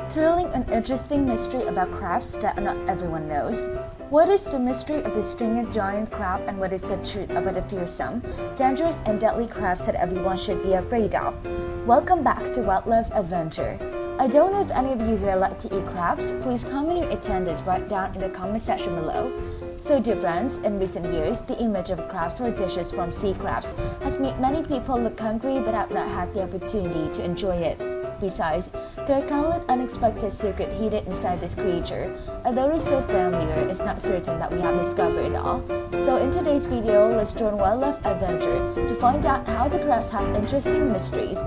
Thrilling and interesting mystery about crabs that not everyone knows. What is the mystery of the stringed giant crab, and what is the truth about the fearsome, dangerous and deadly crabs that everyone should be afraid of? Welcome back to Wildlike Adventure. I don't know if any of you here like to eat crabs. Please comment your attendance right down in the comment section below. So dear friends, in recent years, the image of crabs or dishes from sea crabs has made many people look hungry but have not had the opportunity to enjoy it. Besides, there are countless unexpected secrets hidden inside this creature. Although it is so familiar, it's not certain that we have discovered it all. So in today's video, let's join Wildlike Adventure to find out how the crabs have interesting mysteries.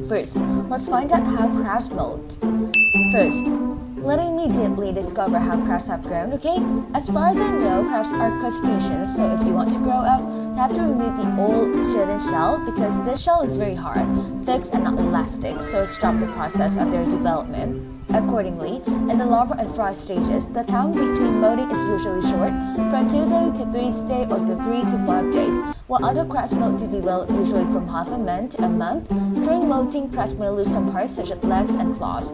First, let's find out how crabs molt. First, let me immediately discover how crabs have grown, okay? As far as I know, crabs are crustaceans, so if you want to grow up, you have to remove the old shredded shell because this shell is very hard, fixed and not elastic, so it stops the process of their development. Accordingly, in the larva and fry stages, the time between molting is usually short, from 2 days to 3 days or to 3 to 5 days, while other crabs molt to develop usually from half a month to a month. During molting, crabs may lose some parts such as legs and claws.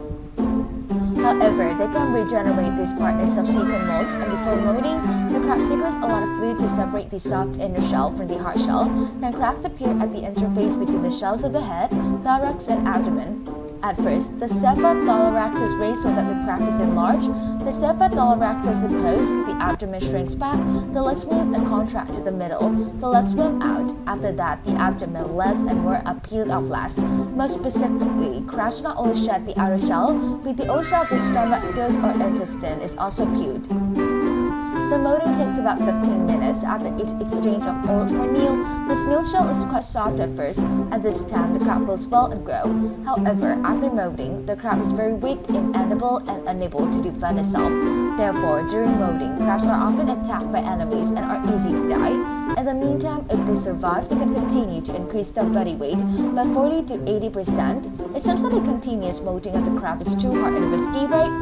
However, they can regenerate this part in subsequent molts, and before molting, the crab secretes a lot of fluid to separate the soft inner shell from the hard shell. Then cracks appear at the interface between the shells of the head, thorax, and abdomen. At first, the cephalothorax is raised so that the crack is enlarged. The cephalothorax is opposed, the abdomen shrinks back, the legs move and contract to the middle, the legs swim out. After that, the abdomen, legs, and more are peeled off last. Most specifically, crabs not only shed the outer shell, but the old shell of the stomach, gills, or intestine is also peeled. The molting takes about 15 minutes. After each exchange of oil for meal, the snail shell is quite soft at first. At this time, the crab will swell and grow. However, after molting, the crab is very weak, inedible, and unable to defend itself. Therefore, during molting, crabs are often attacked by enemies and are easy to die. In the meantime, if they survive, they can continue to increase their body weight by 40 to 80%. It seems that a continuous molting of the crab is too hard and risky, right?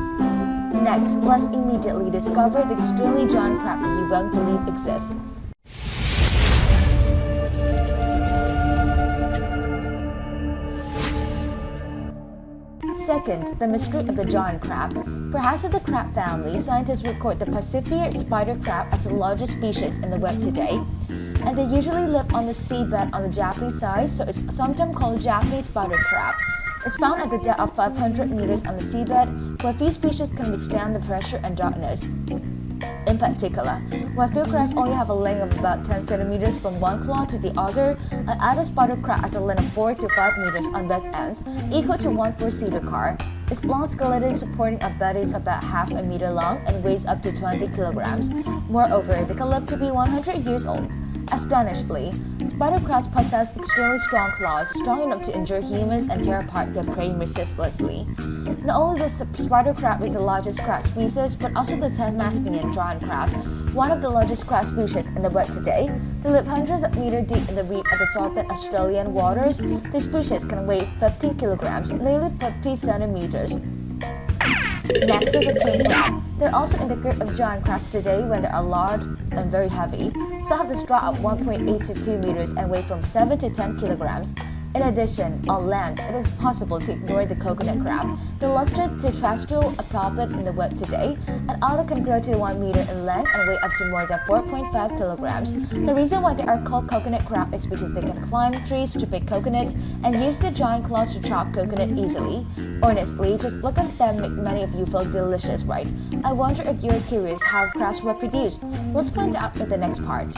Next, let's immediately discover the extremely giant crab that you won't believe exists. Second, the mystery of the giant crab. Perhaps of the crab family, scientists record the Pacific spider crab as the largest species in the world today. And they usually live on the seabed on the Japanese side, so it's sometimes called Japanese spider crab. It's found at the depth of 500 meters on the seabed, where few species can withstand the pressure and darkness. In particular, while few crabs only have a length of about 10 centimeters from one claw to the other, an adult spider crab has a length of 4 to 5 meters on both ends, equal to one four-seater car. Its long skeleton supporting a body is about half a meter long and weighs up to 20 kilograms. Moreover, they can live to be 100 years old. Astonishingly, spider crabs possess extremely strong claws, strong enough to injure humans and tear apart their prey mercilessly. Not only is the spider crab is the largest crab species, but also the Tasmanian giant crab, one of the largest crab species in the world today. They live hundreds of meters deep in the reef of the salted Australian waters. This species can weigh 15 kilograms, nearly 50 centimeters. Next is the king crab. They're also in the group of giant crabs today when they are large and very heavy. Some have the straw of 1.8 to 2 meters and weigh from 7 to 10 kilograms. In addition, on land, it is possible to ignore the coconut crab, the largest terrestrial apoplet in the world today. An adult can grow to 1 meter in length and weigh up to more than 4.5 kilograms. The reason why they are called coconut crab is because they can climb trees to pick coconuts and use their giant claws to chop coconut easily. Honestly, just look at them make many of you feel delicious, right? I wonder if you're curious how crabs reproduce. Let's find out in the next part.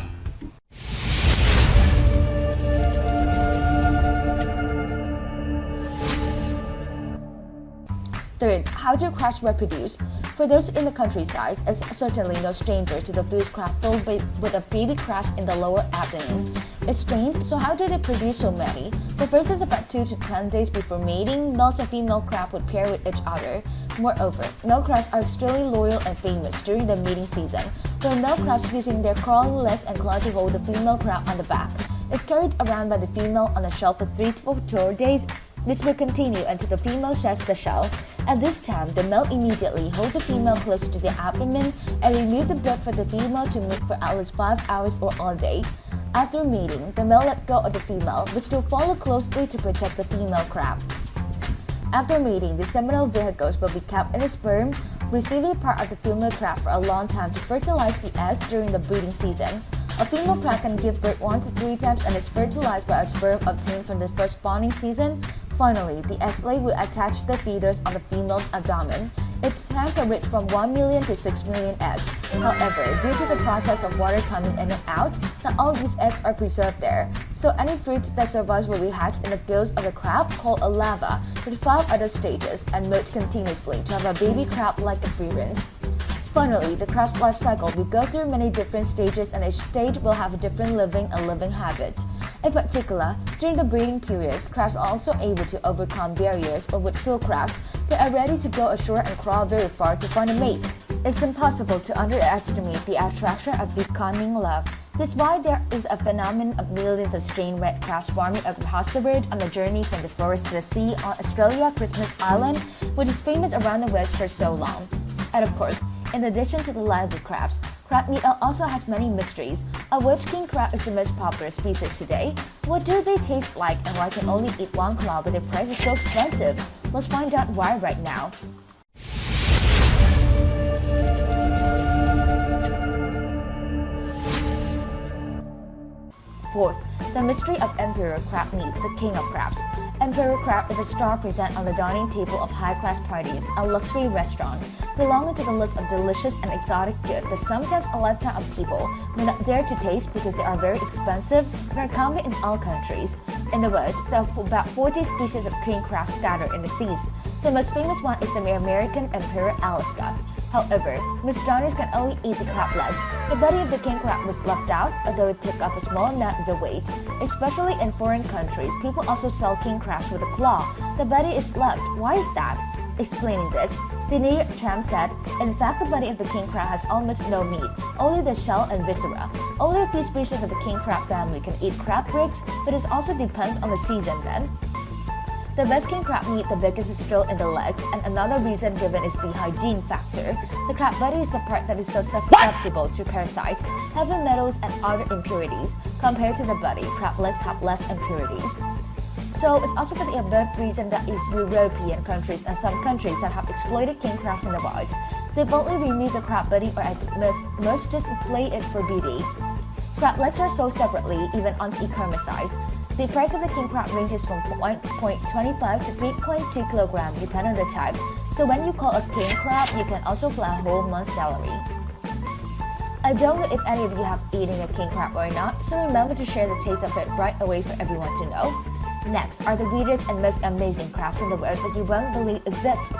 Third, how do crabs reproduce? For those in the countryside, it's certainly no stranger to the food crab filled with the baby crabs in the lower abdomen. It's strange, so how do they produce so many? The first is about 2 to 10 days before mating. Males and female crab would pair with each other. Moreover, male crabs are extremely loyal and famous during the mating season, with male crabs using their crawling legs and claws to hold the female crab on the back. It's carried around by the female on a shell for 3 to 4 days. This will continue until the female sheds the shell. At this time, the male immediately hold the female close to the abdomen and remove the blood for the female to mate for at least 5 hours or all day. After mating, the male let go of the female but still follow closely to protect the female crab. After mating, the seminal vehicles will be kept in the sperm, receiving part of the female crab for a long time to fertilize the eggs during the breeding season. A female crab can give birth 1 to 3 times and is fertilized by a sperm obtained from the first spawning season. Finally, the eggs laid will attach the feeders on the female's abdomen. Its time can range from 1 million to 6 million eggs. However, due to the process of water coming in and out, not all these eggs are preserved there. So any fruit that survives will be hatched in the gills of the crab, called a larva, with 5 other stages and molt continuously to have a baby crab-like appearance. Finally, the crab's life cycle will go through many different stages and each stage will have a different living habit. In particular, during the breeding periods, crabs are also able to overcome barriers, or with field crabs, they are ready to go ashore and crawl very far to find a mate. It's impossible to underestimate the attraction of becoming love. This is why there is a phenomenon of millions of strange red crabs swarming across the world on the journey from the forest to the sea on Australia Christmas Island, which is famous around the world for so long. And of course, in addition to the lively crabs, crab meat also has many mysteries, of which king crab is the most popular species today. What do they taste like and why can only eat 1 crab but the price is so expensive? Let's find out why right now. Fourth, the mystery of emperor crab meat, the king of crabs. Emperor crab is a star present on the dining table of high-class parties, a luxury restaurant, belonging to the list of delicious and exotic goods that sometimes a lifetime of people may not dare to taste because they are very expensive and are common in all countries. In the world, there are about 40 species of king crabs scattered in the seas. The most famous one is the American Emperor Alaska. However, most diners can only eat the crab legs. The body of the king crab was left out, although it took up a small amount of the weight. Especially in foreign countries, people also sell king crabs with a claw. The body is left. Why is that? Explaining this, the New York Times said, in fact, the body of the king crab has almost no meat, only the shell and viscera. Only a few species of the king crab family can eat crab bricks, but it also depends on the season then. The best king crab meat, the biggest is still in the legs, and another reason given is the hygiene factor. The crab body is the part that is so susceptible to parasite, heavy metals and other impurities. Compared to the body, crab legs have less impurities. So it's also for the above reason that is European countries and some countries that have exploited king crabs in the wild. They boldly remove the crab body or at most just play it for beauty. Crab legs are sold separately, even on e-commerce sites. The price of the king crab ranges from 1.25 to 3.2 kg depending on the type. So when you call a king crab, you can also fly a whole month's salary. I don't know if any of you have eaten a king crab or not, so remember to share the taste of it right away for everyone to know. Next are the weirdest and most amazing crabs in the world that you won't believe exist.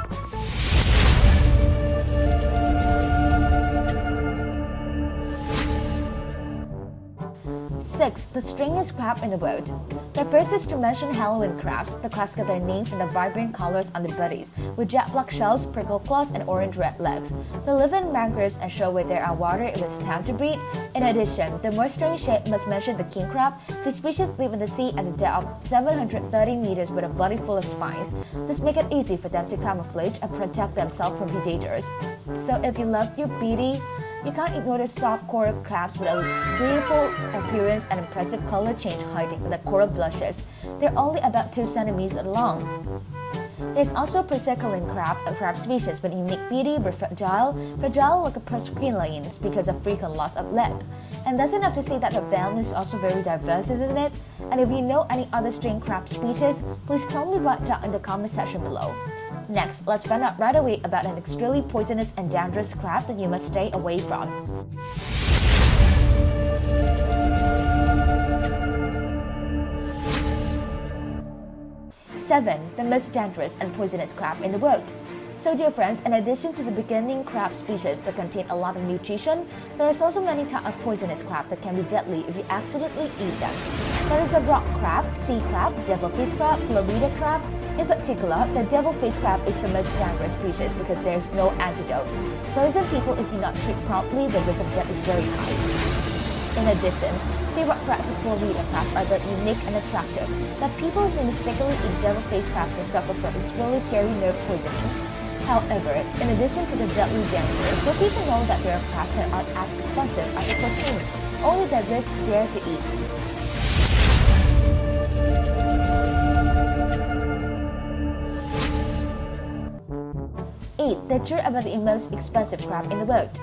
Six, the strangest crab in the world. The first is to mention Halloween crabs. The crabs get their name from the vibrant colors on their bodies, with jet black shells, purple claws, and orange-red legs. They live in mangroves and show where there are water if it's time to breed. In addition, the more strange shape must mention the king crab. The species live in the sea at a depth of 730 meters with a body full of spines. This makes it easy for them to camouflage and protect themselves from predators. So if you love your beauty, you can't ignore the soft coral crabs with a beautiful appearance and impressive color change hiding in the coral blushes. They're only about 2 centimeters long. There's also Persicaline crab, a crab species with unique beauty but fragile like a Persicaline because of frequent loss of leg. And that's enough to say that the family is also very diverse, isn't it? And if you know any other strange crab species, please tell me right down in the comment section below. Next, let's find out right away about an extremely poisonous and dangerous crab that you must stay away from. Seven, the most dangerous and poisonous crab in the world. So dear friends, in addition to the beginning crab species that contain a lot of nutrition, there is also many types of poisonous crab that can be deadly if you accidentally eat them. That is a rock crab, sea crab, devilfish crab, Florida crab. In particular, the devilfish crab is the most dangerous species because there is no antidote. For some people, if you not treat promptly, the risk of death is very high. In addition, sea rock crabs and Florida crabs are both unique and attractive, but people who mistakenly eat devilfish crab will suffer from extremely scary nerve poisoning. However, in addition to the deadly danger, few people know that there are crabs that aren't as expensive as the protein. only the rich dare to eat. The truth about the most expensive crab in the world.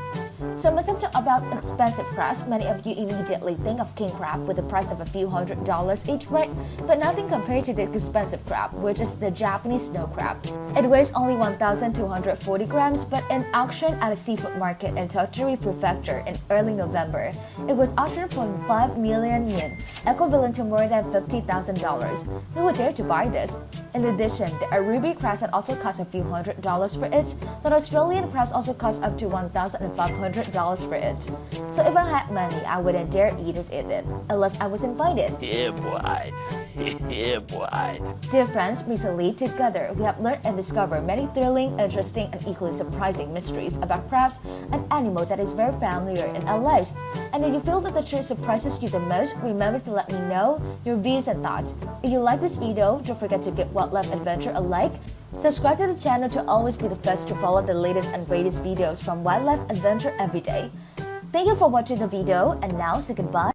So most of talk about expensive crabs, many of you immediately think of king crab with the price of a few $100s each, right? But nothing compared to the expensive crab, which is the Japanese snow crab. It weighs only 1,240 grams, but in auction at a seafood market in Tottori Prefecture in early November, it was auctioned for 5 million yen, equivalent to more than $50,000. Who would dare to buy this? In addition, the Arubi crabs had also cost a few $100s for it, but Australian crabs also cost up to $1,500 for it. So if I had money, I wouldn't dare eat it unless I was invited. Yeah, boy. Yeah, boy. Dear friends, recently together we have learned and discovered many thrilling, interesting, and equally surprising mysteries about crabs, an animal that is very familiar in our lives. And if you feel that the truth surprises you the most, remember to let me know your views and thoughts. If you like this video, don't forget to give Wildlike Adventure a like. Subscribe to the channel to always be the first to follow the latest and greatest videos from Wildlife Adventure every day. Thank you for watching the video, and now say goodbye.